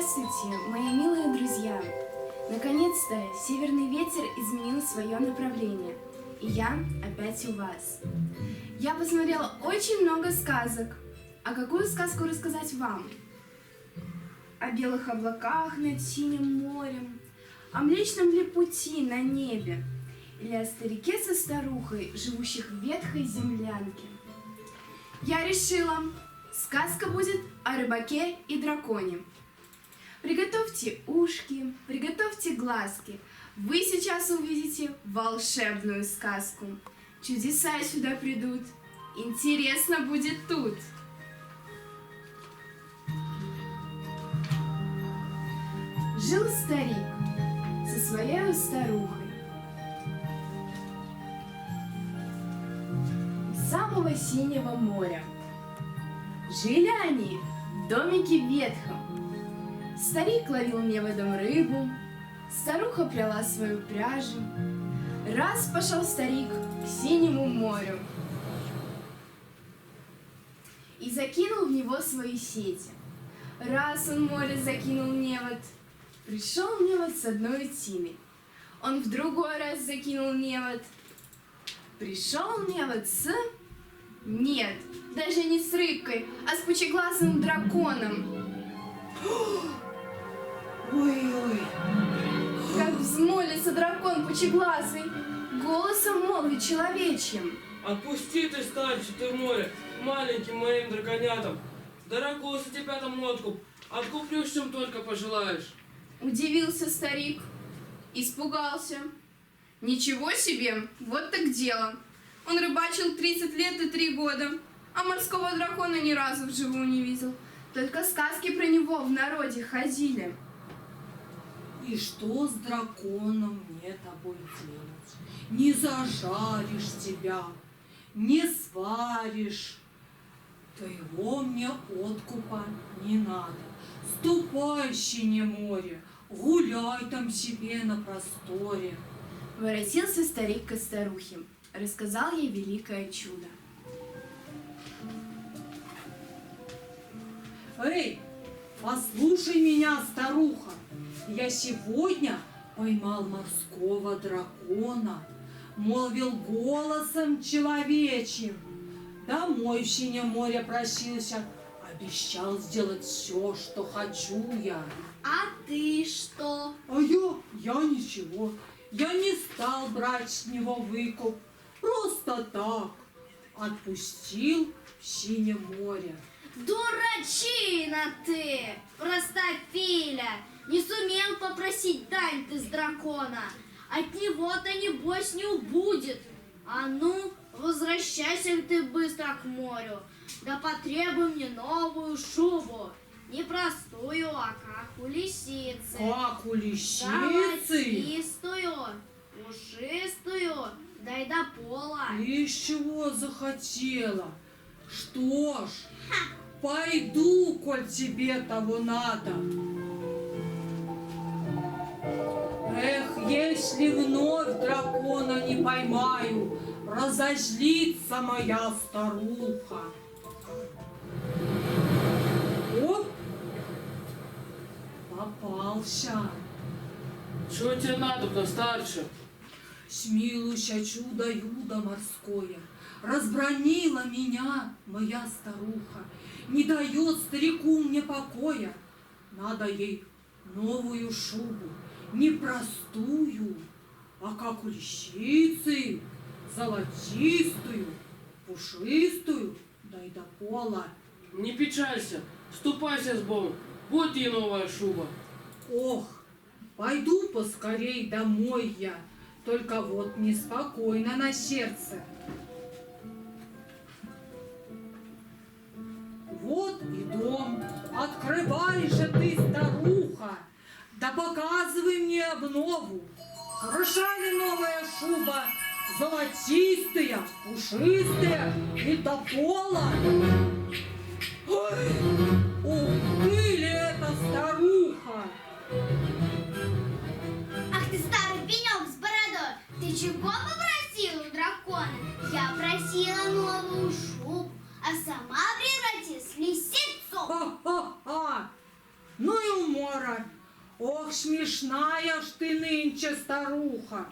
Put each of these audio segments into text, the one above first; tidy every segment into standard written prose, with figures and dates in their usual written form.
Здравствуйте, мои милые друзья! Наконец-то северный ветер изменил свое направление, и я опять у вас. Я посмотрела очень много сказок. А какую сказку рассказать вам? О белых облаках над синим морем, о Млечном ли пути на небе, или о старике со старухой, живущих в ветхой землянке. Я решила, сказка будет о рыбаке и драконе. Приготовьте ушки, приготовьте глазки. Вы сейчас увидите волшебную сказку. Чудеса сюда придут. Интересно будет тут. Жил старик со своей старухой. У самого синего моря. Жили они в домике ветхом. Старик ловил неводом рыбу, старуха пряла свою пряжу. Раз пошел старик к синему морю и закинул в него свои сети. Раз он море закинул невод, пришел невод с одной утиной. Он в другой раз закинул невод, пришел невод с... Нет, даже не с рыбкой, а с пучеглазым драконом. Ой-ой, Как взмолится дракон пучеглазый, голосом молвит человечьим. Отпусти ты, старче, ты море, маленьким моим драконятам. Дорогу за тебя там откуп, откуплю, чем только пожелаешь. Удивился старик, испугался. Ничего себе, вот так дело. Он рыбачил 30 лет и 3 года, а морского дракона ни разу вживую не видел. Только сказки про него в народе ходили. и что с драконом мне тобой делать? Не зажаришь тебя, не сваришь. Твоего мне откупа не надо. Ступай, синее море, гуляй там себе на просторе. Воротился старик к старухе, рассказал ей великое чудо. Эй, послушай меня, старуха, я сегодня поймал морского дракона, молвил голосом человечьим, домой в синее море просился, обещал сделать все, что хочу я. А ты что? А я ничего, я не стал брать с него выкуп, просто так отпустил в синее море. Дурачина ты, простофиля! Не сумел попросить дань ты с дракона. От него-то, небось, не убудет. А ну, возвращайся ты быстро к морю. Да потребуй мне новую шубу. Не простую, а как у лисицы. Как у лисицы? Золотистую, пушистую, дай до пола. Из чего захотела? Что ж, пойду, коль тебе того надо. Эх, если вновь дракона не поймаю, разозлится моя старуха. Оп! Попался. Чего тебе надо-то, старче? Смилуйся, чудо-юдо морское, разбранила меня моя старуха, не дает старику мне покоя. Надо ей новую шубу, не простую, а как у лисицы, золотистую, пушистую, дай до пола. Не печалься, ступайся с Богом, вот ей новая шуба. Ох, пойду поскорей домой я, только вот неспокойно на сердце. Вот и дом, открывай же ты, старуха, да показывай мне обнову. Хороша ли новая шуба, золотистая, пушистая и до пола? Ой, ух ты ли это старуха! Ах ты старый пенек с бородой, ты чего попросил у дракона? Я просила новую шубу, а сама превратилась в лисицу. Ха-ха-ха! Ну и умора Ох, смешная ж ты нынче, старуха.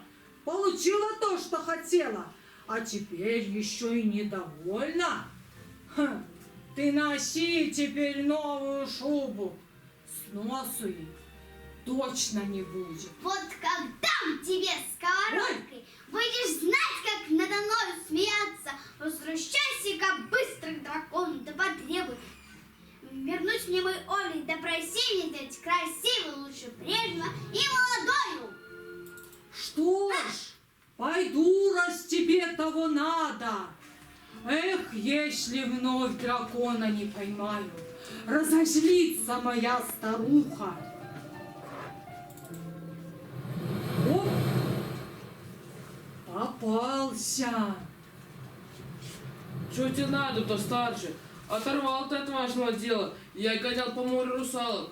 Получила то, что хотела, а теперь еще и недовольна. Ха, ты носи теперь новую шубу. Сносу ей точно не будет. Вот как дам тебе сковородкой, будешь знать, как надо мной смеяться. Возвращайся-ка быстро к дракону, да потребуй. Вернуть мне мой облик, да проси мне дать красивую, лучше прежнего и молодою. Что ж, пойду, раз тебе того надо. Эх, если вновь дракона не поймаю, разозлится моя старуха. Оп, попался. Что тебе надо-то, старший? Оторвал ты от важного дела. Я гонял по морю русалок.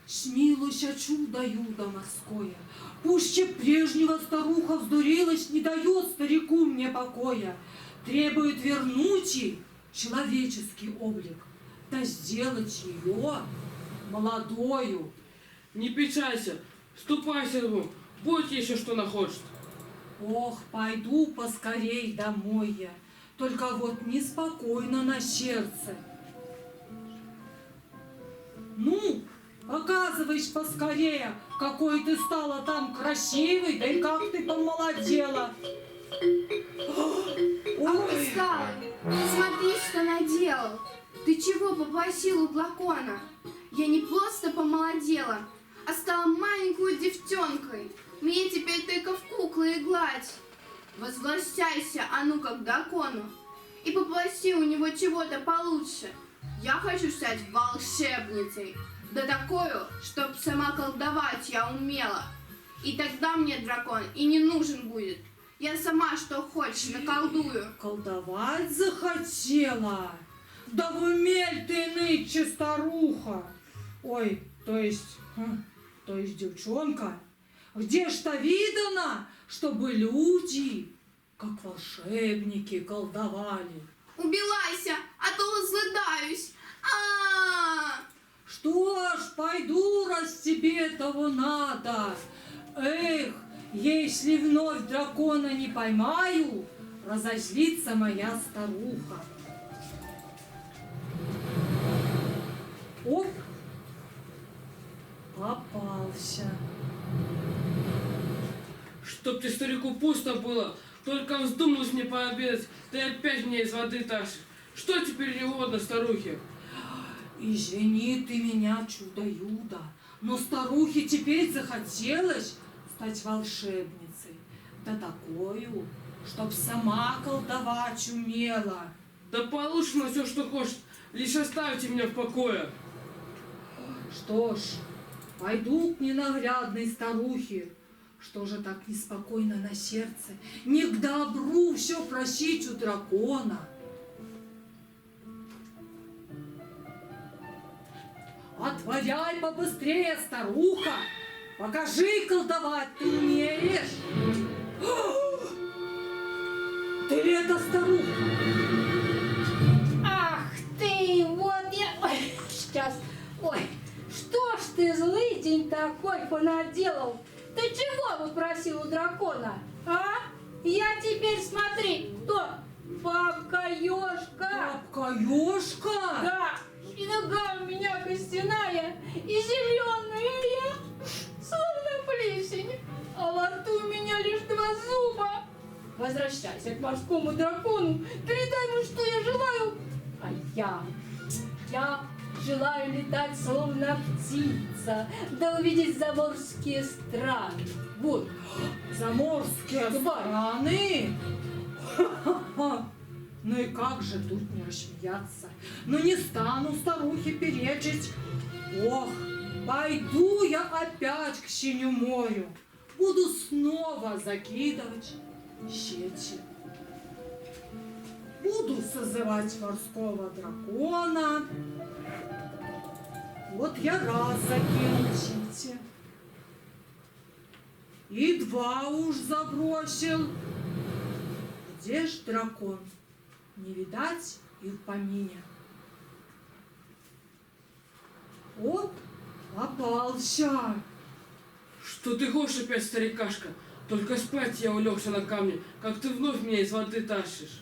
Смилуйся, чудо-юдо морское. Пуще прежнего старуха вздурилась, не дает старику мне покоя. Требует вернуть ей человеческий облик, да сделать ее молодою. Не печалься, ступай, Сергу, будь еще что нахочет. Ох, пойду поскорей домой я, только вот неспокойно на сердце. Ну, показываешь поскорее, какой ты стала там красивой, да и как ты помолодела. Ах ты старый, смотри, что наделал. Ты чего попросил у дракона? Я не просто помолодела, а стала маленькой девчонкой. Мне теперь только в куклы играть. Возвращайся, а ну как к дракону, и попроси у него чего-то получше. Я хочу стать волшебницей, да такую, чтоб сама колдовать я умела. И тогда мне дракон и не нужен будет. Я сама что хочешь наколдую. Колдовать захотела? Да в уме ты нынче, старуха. Ой, то есть девчонка. Где ж-то видано, чтобы люди, как волшебники, колдовали? Убивайся, а то разрыдаюсь. А-а-а! Что ж, пойду, раз тебе того надо. Эх, если вновь дракона не поймаю, разозлится моя старуха. Оп, попался. Чтоб ты старику пусто было, только вздумалось мне пообедать, ты опять меня из воды тащишь. Что теперь не угодно старухе? Извини ты меня, чудо-юдо, но старухе теперь захотелось стать волшебницей, да такою, чтоб сама колдовать умела. Да получишь на все, что хочешь, лишь оставьте меня в покое. Что ж, пойду к ненаглядной старухе. Что же так неспокойно на сердце? Не к добру все просить у дракона. Отворяй побыстрее, старуха! Покажи, колдовать ты умеешь! Ты ли это старуха? Ах ты, вот я... Ой, сейчас. Ой, что ж ты злый день такой понаделал? Ты чего попросил у дракона, а? Я теперь, смотри, кто? Бабка-ёшка. Бабка-ёшка? Да, и нога у меня костяная, и зеленая, словно плесень, а во рту у меня лишь 2 зуба. Возвращайся к морскому дракону, передай ему, что я желаю. А я желаю летать, словно птица, да увидеть заморские страны. Вот, Заморские страны? Ха-ха-ха! Ну и как же тут не рассмеяться? Ну не стану старухе перечить. Ох, пойду я опять к синему морю. Буду снова закидывать сети. Буду созывать морского дракона. Вот я раз закинул сети. И 2 уж забросил. Где ж дракон? Не видать и в помине. Вот попался. Что ты хочешь опять, старикашка? Только спать я улегся на камне, как ты вновь меня из воды тащишь.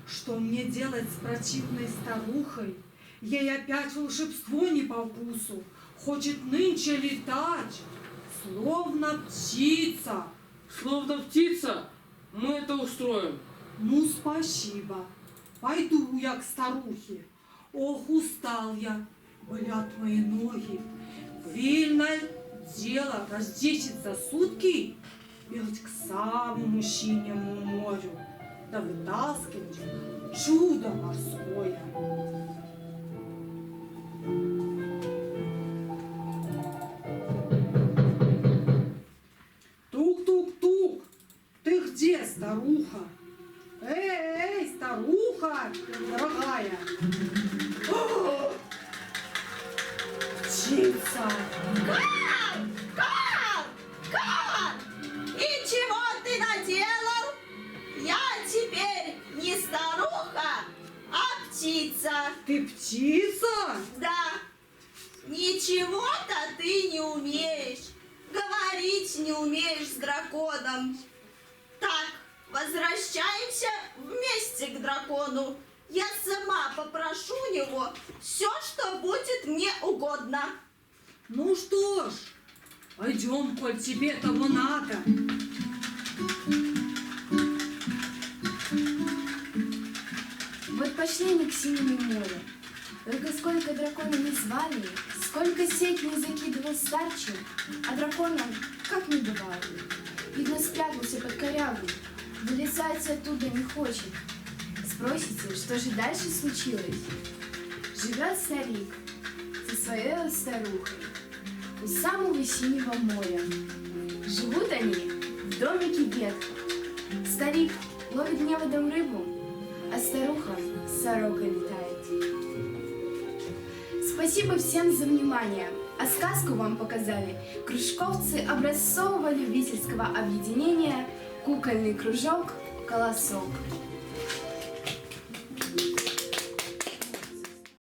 Что мне делать с противной старухой? Ей опять волшебство не по вкусу. Хочет нынче летать, словно птица. Словно птица, мы это устроим. Ну, спасибо. Пойду я к старухе. Ох, устал я, болят мои ноги. Вильное дело раз 10 за сутки бегать к самому синему морю, да вытаскивать чудо морское. Тук-тук-тук, ты где, старуха? Эй, старуха, дорогая! О, птица! И чего ты наделал? Я теперь не старуха, а птица. Ты птица? Да, ничего-то ты не умеешь. Говорить не умеешь с драконом. Так, возвращаемся вместе к дракону. Я сама попрошу него все, что будет мне угодно. Ну что ж, пойдем, коль тебе того надо. Вот пошли они к синему морю. Только сколько дракона не звали, сколько сеть не закидывал старче, а дракона как не бывало. Видно, спрятался под корягу, вылезать оттуда не хочет. Спросите, что же дальше случилось? Живет старик со своей старухой у самого синего моря. Живут они в домике ветхом. Старик ловит неводом рыбу, а старуха с сорокой летает. Спасибо всем за внимание. А сказку вам показали кружковцы образцового любительского объединения «Кукольный кружок Колосок».